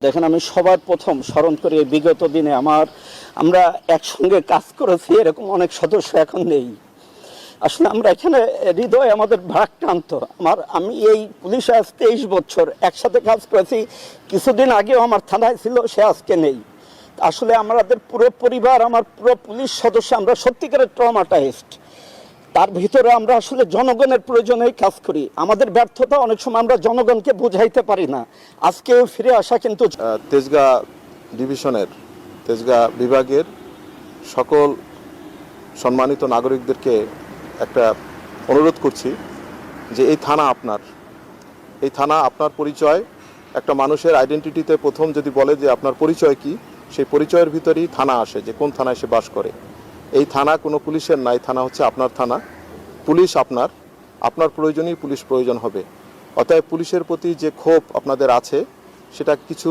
দেখেন, আমি সবার প্রথম স্মরণ করি বিগত দিনে আমরা একসঙ্গে কাজ করেছি এরকম অনেক সদস্য এখন নেই। আসলে আমরা এখানে হৃদয় আমাদের ভারাক্রান্ত। আমি এই পুলিশে আজ 23 বছর একসাথে কাজ করেছি। কিছুদিন আগেও আমার থানায় ছিল, সে আজকে নেই। আসলে আমাদের পুরো পরিবার, আমার পুরো পুলিশ সদস্য, আমরা সত্যিকারের ট্রমাটাইজড। তার ভিতরে আমরা আসলে জনগণের প্রয়োজনেই কাজ করি। আমাদের ব্যর্থতা অনেক সময় আমরা জনগণকে বোঝাইতে পারি না। আজকেও ফিরে আসা কিন্তু তেজগাঁ ডিভিশনের তেজগাঁ বিভাগের সকল সম্মানিত নাগরিকদেরকে একটা অনুরোধ করছি যে এই থানা আপনার পরিচয়। একটা মানুষের আইডেন্টিটিতে প্রথম যদি বলে যে আপনার পরিচয় কি, সেই পরিচয়ের ভিতরেই থানা আসে, যে কোন থানায় সে বাস করে। এই থানা কোনো পুলিশের নাই, থানা হচ্ছে আপনার থানা। পুলিশ আপনার প্রয়োজনই পুলিশ প্রয়োজন হবে। অতএব পুলিশের প্রতি যে ক্ষোভ আপনাদের আছে সেটা কিছু